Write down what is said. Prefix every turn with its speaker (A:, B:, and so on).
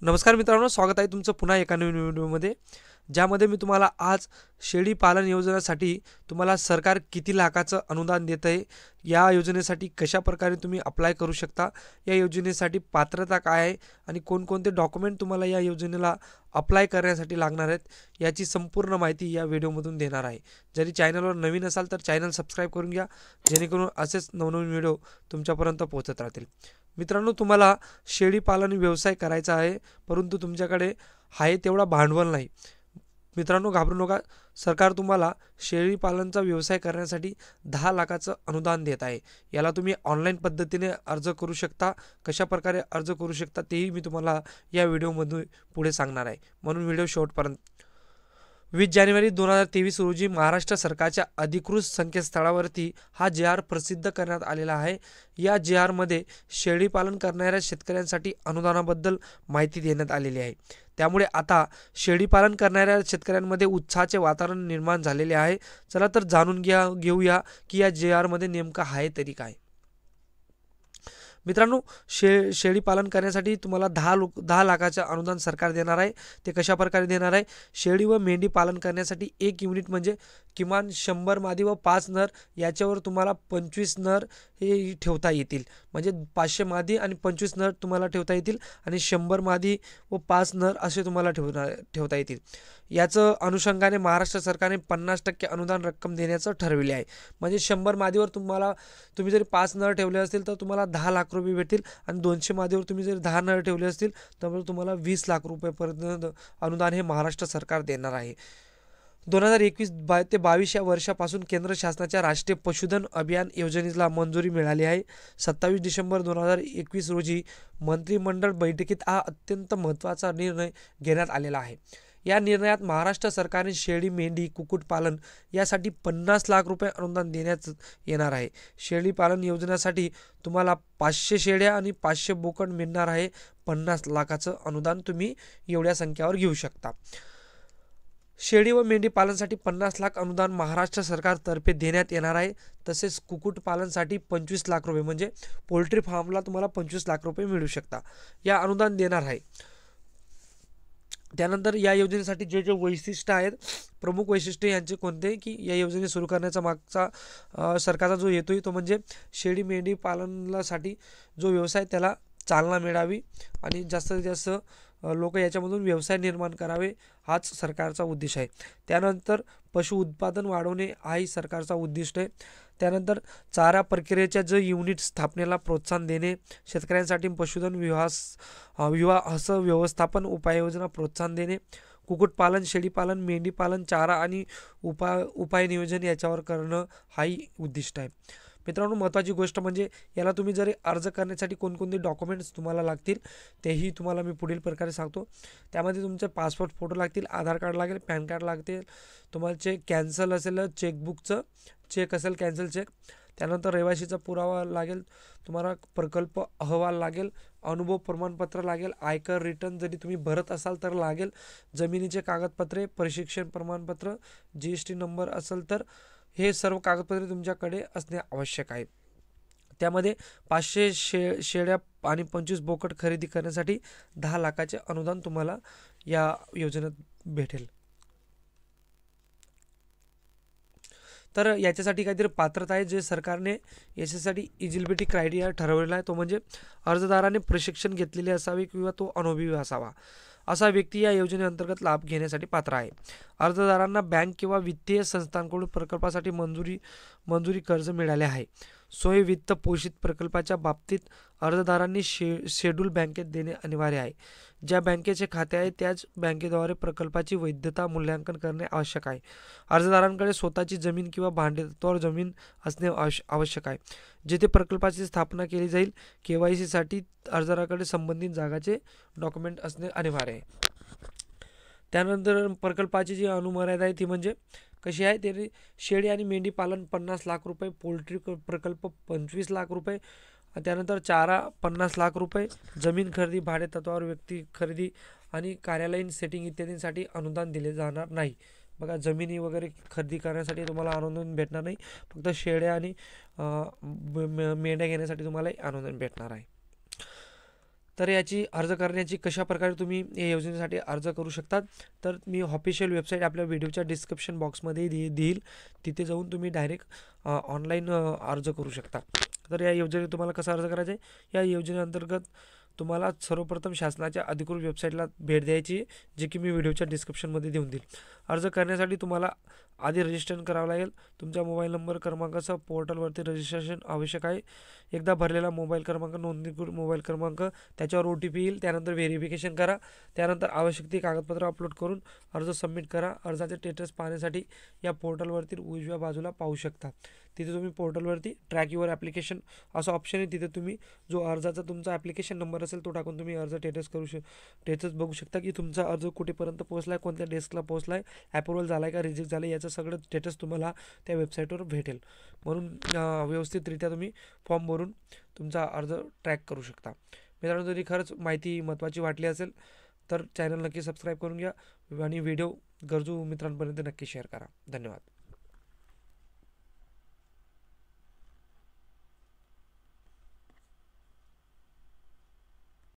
A: नमस्कार मित्रांनो, स्वागत आहे तुमचं पुन्हा एका नवीन व्हिडिओमध्ये, ज्यामध्ये मी तुम्हाला आज शेळी पालन योजनेसाठी तुम्हाला सरकार किती लाखाचं अनुदान देत आहे, या योजनेसाठी कशा प्रकारे तुम्ही अप्लाय करू शकता, या योजनेसाठी पात्रता काय आहे आणि कोणकोणते डॉक्युमेंट तुम्हाला या योजनेला अप्लाय करण्यासाठी लागणार आहेत, याची संपूर्ण माहिती या व्हिडिओमधून देणार आहे। जरी चॅनलवर नवीन असाल तर चॅनल सबस्क्राईब करून घ्या, जेणेकरून असेच नवनवीन व्हिडिओ तुमच्यापर्यंत पोहोचत राहतील। मित्रांनो, तुम्हाला शेळी पालन व्यवसाय करायचा आहे, परंतु तुमच्याकडे आहे तेवढा भांडवल नाही। मित्रांनो, घाबरू नका, सरकार तुम्हाला शेळी पालनचा व्यवसाय करण्यासाठी 10 लाखाचं अनुदान देत आहे। याला तुम्ही ऑनलाईन पद्धतीने अर्ज करू शकता। कशा प्रकारे अर्ज करू शकता तेही मी तुम्हाला या व्हिडिओमध्ये पुढे सांगणार आहे, म्हणून व्हिडिओ शेवटपर्यंत। 20 जानेवारी 2023 रोजी महाराष्ट्र सरकारच्या अधिकृत संकेतस्थळावरती हा JR प्रसिद्ध करण्यात आलेला आहे। या JR मध्ये शेळी पालन करणाऱ्या शेतकऱ्यांसाठी अनुदानाबद्दल माहिती देण्यात आलेली आहे। त्यामुळे आता शेळी पालन करणाऱ्या शेतकऱ्यांमध्ये उत्साहाचे वातावरण निर्माण झालेले आहे। चला तर जाणून घेऊया की या JR मध्ये नेमका आहे तरी काय। मित्रांनो, शेळी पालन करण्यासाठी तुम्हाला 10 लाखाचे अनुदान सरकार देणार आहे। ते कशा प्रकारे देणार आहे? शेळी व मेंढी पालन करण्यासाठी 1 युनिट म्हणजे किमान 100 मादी व 5 नर, याच्यावर तुम्हाला 25 नर हे ठेवता येतील। म्हणजे 500 मादी आणि 25 नर तुम्हाला ठेवता येतील आणि 100 मादी व 5 नर असे तुम्हाला ठेवता येतील। याचं अनुषंगाने महाराष्ट्र सरकारने 50% अनुदान रक्कम देण्याचं ठरविले आहे। म्हणजे 100 मादीवर तुम्ही जरी 5 नर ठेवले असतील तर तुम्हाला 10 लाख रुपये भेटतील आणि 200 मादीवर तुम्ही जर 10 नर ठेवले असतील तर तुम्हाला 20 लाख रुपयेपर्यंत अनुदान हे महाराष्ट्र सरकार देणार आहे। 2021 ते 22 या वर्षापासून केंद्र शासनाच्या राष्ट्रीय पशुधन अभियान योजनेला मंजुरी मिळाली आहे। 27 डिसेंबर 2021 रोजी मंत्रिमंडळ बैठकीत हा अत्यंत महत्त्वाचा निर्णय घेण्यात आलेला आहे। या निर्णयात महाराष्ट्र सरकारने शेळी, मेंढी, कुक्कुटपालन यासाठी 50 लाख रुपये अनुदान देण्यात येणार आहे। शेळी पालन योजनेसाठी तुम्हाला 500 शेळ्या आणि 500 बोकड मिळणार आहे। 50 लाखाचं अनुदान तुम्ही एवढ्या संख्येवर घेऊ शकता। शेळी व मेंढी पालनासाठी 50 लाख अनुदान महाराष्ट्र सरकारतर्फे देण्यात येणार आहे। तसेच कुक्कुटपालनासाठी 25 लाख रुपये म्हणजे पोल्ट्री फार्मला तुम्हाला 25 लाख रुपये मिळू शकता, या अनुदान देणार आहे। त्यानंतर या योजनेसाठी जे वैशिष्ट्य आहेत, प्रमुख वैशिष्ट्य यांचे कोणते की या योजने सुरू करण्याचा मागचा सरकारचा जो हेतू तो म्हणजे शेळी मेंढी पालनासाठी जो व्यवसाय त्याला चालना मिळावी आणि जास्तीत जास्त लोक याच्यामधून व्यवसाय निर्माण करावे, हाच सरकारचा उद्देश आहे। त्यानंतर पशु उत्पादन वाढवणे हाही सरकारचा उद्दिष्ट आहे। त्यानंतर चारा प्रक्रियेच्या जे युनिट स्थापनेला प्रोत्साहन देणे, शेतकऱ्यांसाठी पशुधन विवाह व्यवस्थापन उपाययोजना प्रोत्साहन देणे, कुक्कुटपालन, शेळीपालन, मेंढीपालन, चारा आणि उपाय नियोजन याच्यावर करणं हाही उद्दिष्ट आहे। मित्रांनो, महत्त्वाची गोष्ट म्हणजे याला तुम्ही जरी अर्ज करण्यासाठी कोणकोणते डॉक्युमेंट्स तुम्हाला लागतील तेही तुम्हाला मी पुढील प्रकारे सांगतो। त्यामध्ये तुमचे पासपोर्ट फोटो लागतील, आधार कार्ड लागेल, पॅन कार्ड लागतील, तुम्हाला चेक कॅन्सल असेल, चेकबुकचं चेक असेल कॅन्सल चेक, त्यानंतर रहिवासीचा पुरावा लागेल, तुम्हाला प्रकल्प अहवाल लागेल, अनुभव प्रमाणपत्र लागेल, आयकर रिटर्न जरी तुम्ही भरत असाल तर लागेल, जमिनीचे कागदपत्रे, प्रशिक्षण प्रमाणपत्र, GST नंबर असेल तर हे सर्व कागदपत्रे तुमच्याकडे असणे आवश्यक आहे। त्यामध्ये 500 शेळ्या आणि 25 बोकड खरेदी करण्यासाठी 10 लाखाचे अनुदान तुम्हाला या योजनेत भेटेल। तर याच्यासाठी काहीतरी पात्रता आहे जे सरकारने याच्यासाठी इलिजिबिलिटी क्रायटेरिया ठरवलेला आहे, तो म्हणजे अर्जदाराने प्रशिक्षण घेतलेले असावे किंवा तो अनुभवी असावा, असा व्यक्ती या योजनेअंतर्गत लाभ घेण्यासाठी पात्र आहे। अर्जदारांना बँक किंवा वित्तीय संस्थांकडून प्रकल्पासाठी मंजुरी कर्ज मिळाले आहे। सोय वित्त पोषित प्रकल्पाच्या बाबतीत अर्जदारांनी शेड्यूल बँकेत देणे अनिवार्य आहे। ज्या बँकेचे खाते आहे त्याच बँकेद्वारे प्रकल्पाची वैधता मूल्यांकन करणे आवश्यक आहे। अर्जदारांकडे स्वतःची जमीन किंवा भाडेतत्त्वावर जमीन असणे आवश्यक आहे। जेथे प्रकल्पाची स्थापना केली जाईल KYC साठी अर्जदाराकडे संबंधित जागाचे डॉक्युमेंट असणे अनिवार्य आहे। त्यानंतर प्रकल्पाची जी अनुमर्यादा आहे ती म्हणजे कशी आहे, ते शेळी आणि मेंढी पालन 50 लाख रुपये, पोल्ट्री प्रकल्प 25 लाख रुपये, त्यानंतर चारा 50 लाख रुपये, जमीन खरेदी, भाडेतत्त्वावर व्यक्ती खरेदी आणि कार्यालयीन सेटिंग इत्यादींसाठी अनुदान दिले जाणार नाही। बघा, जमिनी वगैरे खरेदी करण्यासाठी तुम्हाला अनुदान भेटणार नाही, फक्त शेळ्या आणि मेंढ्या घेण्यासाठी तुम्हाला अनुदान भेटणार आहे। तर याची अर्ज करण्याची कशाप्रकारे तुम्ही या योजनेसाठी अर्ज करू शकतात, तर मी ऑफिशियल वेबसाईट आपल्या व्हिडिओच्या डिस्क्रिप्शन बॉक्समध्ये देईल. तिथे जाऊन तुम्ही डायरेक्ट ऑनलाईन अर्ज करू शकता. तर या योजनेत तुम्हाला कसा अर्ज करायचा आहे, या योजनेअंतर्गत तुम्हाला सर्वप्रथम शासनाच्या अधिकृत वेबसाईटला भेट द्यायची, जे की मी व्हिडिओच्या डिस्क्रिप्शनमध्ये देऊन देईल. अर्ज करण्यासाठी तुम्हाला आधी रजिस्ट्रेशन करावं लागेल. तुमच्या मोबाईल नंबर क्रमांकासह पोर्टलवरती रजिस्ट्रेशन आवश्यक आहे. एकदा भरलेला मोबाईल क्रमांक, नोंदणीकृत मोबाईल क्रमांक, त्याच्यावर OTP येईल. त्यानंतर व्हेरिफिकेशन करा. त्यानंतर आवश्यक ती कागदपत्र अपलोड करून अर्ज सबमिट करा. अर्जाचे स्टेटस पाहण्यासाठी या पोर्टलवरती उजव्या बाजूला पाहू शकता. तिथे तुम्ही पोर्टलवरती ट्रॅक युअर ॲप्लिकेशन असं ऑप्शन आहे. तिथे तुम्ही जो अर्जाचा तुमचा ॲप्लिकेशन नंबर असेल तो टाकून तुम्ही अर्ज स्टेटस बघू शकता की तुमचा अर्ज कुठेपर्यंत पोहोचला आहे, कोणत्या डेस्कला पोहोचला आहे, अप्रूव्हल झाला आहे का, रिजेक्ट झालं आहे, याचं सगळं स्टेटस तुम्हाला त्या वेबसाईटवर भेटेल. म्हणून व्यवस्थितरित्या तुम्ही फॉर्म भरून तुमचा अर्ज ट्रॅक करू शकता. मित्रांनो, जरी खरंच माहिती महत्त्वाची वाटली असेल तर चॅनल नक्की सबस्क्राईब करून घ्या आणि व्हिडिओ गरजू मित्रांपर्यंत नक्की शेअर करा. धन्यवाद.